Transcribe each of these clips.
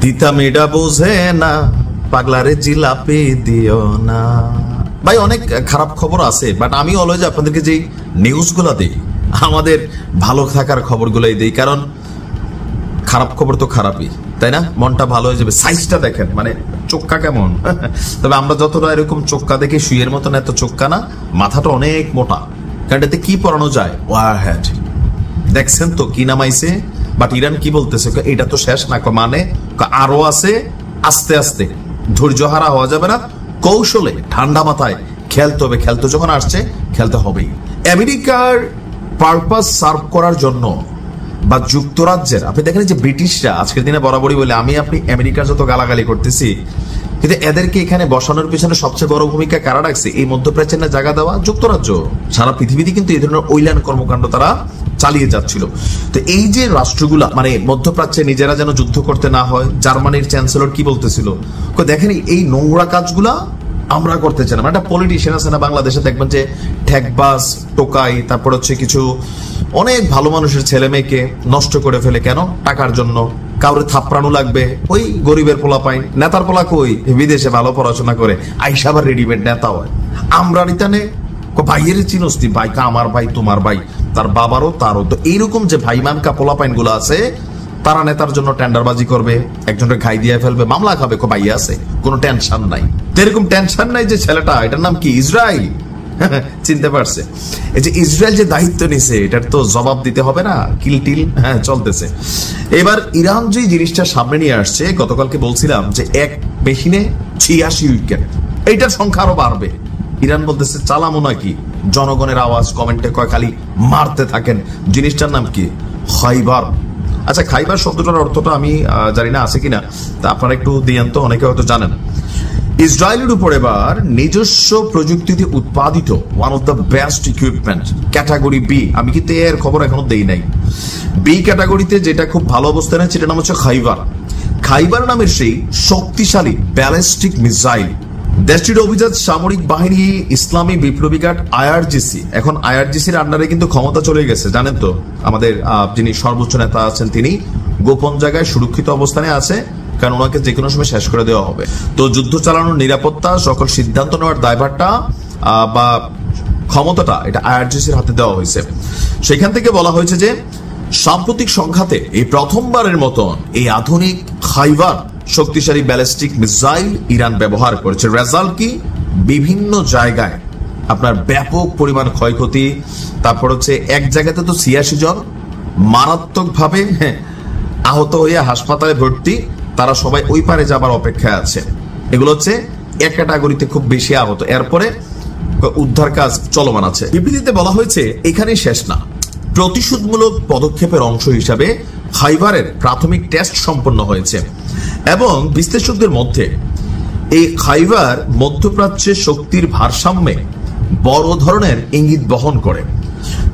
দিতা মেয়েটা বোঝে না, পাগলারে জিলাপি দিও না। ভাই অনেক খারাপ খবর আছে, বাট আমি অলওয়েজ আপনাদেরকে যে নিউজগুলো দিই আমাদের ভালো থাকার খবরগুলোই দিই, কারণ খারাপ খবর তো খারাপই, তাই না? মনটা ভালো হয়ে যাবে। সাইজটা দেখেন, মানে চোক্কা কেমন। তবে আমরা যতটা এরকম চোক্কা দেখি শুয়ের মতন এত চোক্কা না, মাথাটা অনেক মোটা। কারণ এতে কি পড়ানো যায়? ওয়ারহেড। দেখছেন তো কি নামাইছে। বাট ইরান কি বলতেছে, এটা তো শেষ না, মানে আরো আছে, আস্তে আস্তে, ধৈর্য হারা হওয়া যাবে না, কৌশলে ঠান্ডা মাথায় খেলতে হবে। খেলতে যখন আসছে খেলতে হবেই। আমেরিকার পারপাস সার্ভ করার জন্য বা যুক্তরাজ্যের, আপনি দেখেন যে ব্রিটিশরা আজকের দিনে বরাবরই বলে আমি আপনি আমেরিকার যত গালাগালি করতেছি, কিন্তু এদেরকে এখানে বসানোর পিছনে সবচেয়ে বড় ভূমিকা কারা রাখছে? এই মধ্যপ্রাচ্যের না জায়গা দেওয়া যুক্তরাজ্য। সারা পৃথিবীতে কিন্তু এই ধরনের ঐলান কর্মকাণ্ড তারা চালিয়ে যাচ্ছিল। তো এই যে রাষ্ট্রগুলা মানে মধ্যপ্রাচ্যে নিজেরা যেন যুদ্ধ করতে না হয়, জার্মানির চ্যান্সেলর কি বলতেছিল, দেখেন এই নোংরা কাজগুলা আমরা করতে চাই না। একটা পলিটিশিয়ান আছে না বাংলাদেশে, দেখবেন যে ঠেকবাজ, টোকাই, তারপর হচ্ছে কিছু অনেক ভালো মানুষের ছেলে মেয়েকে নষ্ট করে ফেলে। কেন? টাকার জন্য। কাউরে থাপড়ানো লাগবে, ওই গরিবের পোলা পাই, নেতার পোলা কই বিদেশে ভালো পড়াশোনা করে আইসা আবার রেডিমেড নেতা হয়। আমরা রিতানে ভাইয়ের চিনস্তি, ভাই আমার ভাই তোমার ভাই, তার বাবারও তারও। তো এইরকম যে ভাইমানকা পোলা পাইন গুলো আছে, তারা নেতার জন্য টেন্ডারবাজি করবে, একজনের ঘাই দিয়ে ফেলবে, মামলা খাবে, ভাইয়া আছে, কোনো টেনশন নাই। তো এরকম টেনশন নাই যে ছেলেটা, এটার নাম কি? ইসরায়েল। চিনতে পারছে? এই যে ইসরায়েল যে দায়িত্ব নিছে, এটার তো জবাব দিতে হবে না? কিলটিল চলতেছে। এবার ইরান যে জিনিসটা সামনে নিয়ে আসছে, গতকালকে বলছিলাম যে এক মেশিনে 86 উইকেট, এইটার সংখ্যা আরো বাড়বে। ইরান বলতেছে চালামো নাকি? জনগণের আওয়াজ কমেন্টে কয় খালি মারতে থাকেন। জিনিসটার নাম কি? খাইবার। আচ্ছা, খাইবার শব্দটার অর্থটা আমি জানি না আছে কিনা, তা আপনারা একটু দিয়েন তো, অনেকে হয়তো জানেন। ইসরায়েলের উপর এবার নিজস্ব প্রযুক্তিতে উৎপাদিত one of the best equipment category B, আমি কিন্তু এর খবর এখনো দেই নাই, বি ক্যাটাগরিতে যেটা খুব ভালো অবস্থানে আছে, সেটার নাম হচ্ছে খাইবার। খাইবার নামের সেই শক্তিশালী ব্যালিস্টিক মিসাইল দেশটির অভিজাত সামরিক বাহিনী ইসলামী বিপ্লবী গার্ড আইআরজিসি, এখন আইআরজিসির আন্ডারে কিন্তু ক্ষমতা চলে গেছে, জানেন তো? আমাদের যিনি সর্বোচ্চ নেতা আছেন তিনি গোপন জায়গায় সুরক্ষিত অবস্থানে আছে, কারণ ওনাকে যে কোনো সময় শেষ করে দেওয়া হবে। তো যুদ্ধ চালানোর নিরাপত্তা, সকল সিদ্ধান্ত নেওয়ার দায়ভারটা বা ক্ষমতাটা এটা আইআরজিসির হাতে দেওয়া হয়েছে। সেখান থেকে বলা হয়েছে যে সাম্প্রতিক সংঘাতে এই প্রথমবারের মতন এই আধুনিক খাইবার শক্তিশালী ব্যালিস্টিক মিসাইল ইরান ব্যবহার করেছে। রেজাল্ট কি? বিভিন্ন জায়গায় আপনার ব্যাপক পরিমাণ ক্ষয়ক্ষতি, তারপর হচ্ছে এক জায়গাতে তো 86 জন মারাত্মক ভাবে আহত হয়ে হাসপাতালে ভর্তি, তারা সবাই ওই পারে যাবার অপেক্ষায় আছে। এগুলো হচ্ছে এক ক্যাটাগরিতে খুব বেশি আহত। এরপরে উদ্ধার কাজ চলমান আছে। বিবৃতিতে বলা হয়েছে এখানেই শেষ না, প্রতিশোধমূলক পদক্ষেপের অংশ হিসাবে খাইবারের প্রাথমিক টেস্ট সম্পন্ন হয়েছে এবং বিশ্লেষকদের মধ্যে এই খাইবার মধ্যপ্রাচ্যের শক্তির ভারসাম্যে বড় ধরনের ইঙ্গিত বহন করে।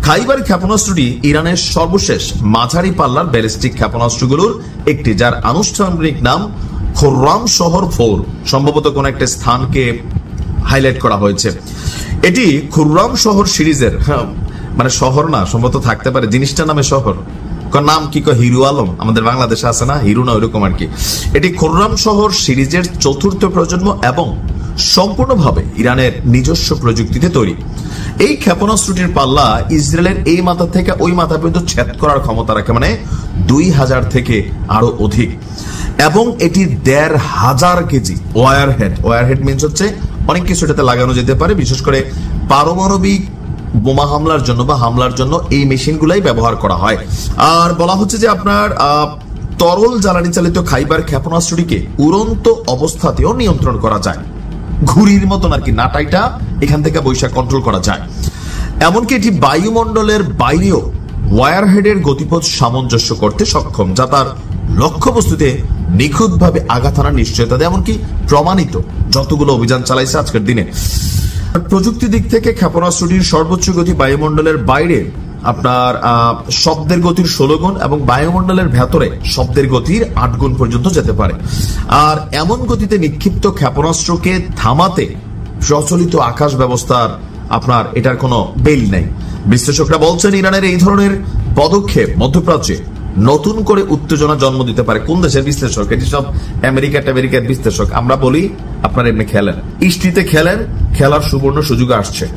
খাইবার ক্ষেপণাস্ত্রটি ইরানের সর্বশেষ মাঝারি পাল্লার ব্যালিস্টিক ক্ষেপণাস্ত্রগুলোর একটি, যার আনুষ্ঠানিক নাম খুররাম শহর 4, সম্ভবত কোন একটা স্থানকে হাইলাইট করা হয়েছে। এটি খুররাম শহর সিরিজের, মানে শহর না, সম্ভবত থাকতে পারে জিনিসটার নামে শহর, নাম কি হিরু আলম, আমাদের বাংলাদেশে আছে না হিরু, না ওইরকম আর কি। এটি খুররাম শহর সিরিজের 4র্থ প্রজন্ম এবং সম্পূর্ণভাবে ইরানের নিজস্ব প্রযুক্তিতে তৈরি। এই ক্ষেপণাস্ত্রটির পাল্লা ইসরায়েলের এই মাথা থেকে ওই মাথা পর্যন্ত ছেদ করার ক্ষমতা রাখে, মানে 2000 থেকে আরো অধিক, এবং এটি 1500 কেজি ওয়ারহেড। ওয়ারহেড মিনস হচ্ছে অনেক কিছু এটাতে লাগানো যেতে পারে, বিশেষ করে পারমাণবিক বোমা হামলার জন্য বা হামলার জন্য এই মেশিনগুলাই ব্যবহার করা হয়। আর বলা হচ্ছে যে আপনার তরল জ্বালানি চালিত খাইবার ক্ষেপণাস্ত্রটিকে উড়ন্ত অবস্থাতেও নিয়ন্ত্রণ করা যায়, ঘুড়ির মতন আর কি, নাটাইটা এখান থেকে বৈশাখ কন্ট্রোল করা যায়। এমনকি এটি বায়ুমণ্ডলের বাইরেও ওয়ারহেডের গতিপথ সামঞ্জস্য করতে সক্ষম, যা তার লক্ষ্যবস্তুতে নিখুঁতভাবে আঘাত হানার নিশ্চয়তা দেয়, এমনকি প্রমাণিত যতগুলো অভিযান চালাইছে আজকের দিনে। প্রযুক্তি দিক থেকে ক্ষেপণাস্ত্রটির সর্বোচ্চ গতি বায়ুমণ্ডলের বাইরে আপনার শব্দের গতির 16 গুণ এবং বায়ুমণ্ডলের ভেতরে শব্দের গতির 8 গুণ পর্যন্ত যেতে পারে। আর এমন গতিতে নিক্ষিপ্ত ক্ষেপণাস্ত্রকে থামাতে প্রচলিত আকাশ ব্যবস্থার আপনার এটার কোনো বেল নেই। বিশ্লেষকরা বলছেন ইরানের এই ধরনের পদক্ষেপ মধ্যপ্রাচ্যে নতুন করে উত্তেজনা জন্ম দিতে পারে। কোন দেশের বিশ্লেষক? এটি সব আমেরিকার বিশ্লেষক। আমরা বলি আপনারা এমনি খেলেন, ইষ্টিতে খেলেন, খেলার সুবর্ণ সুযোগ আসছে।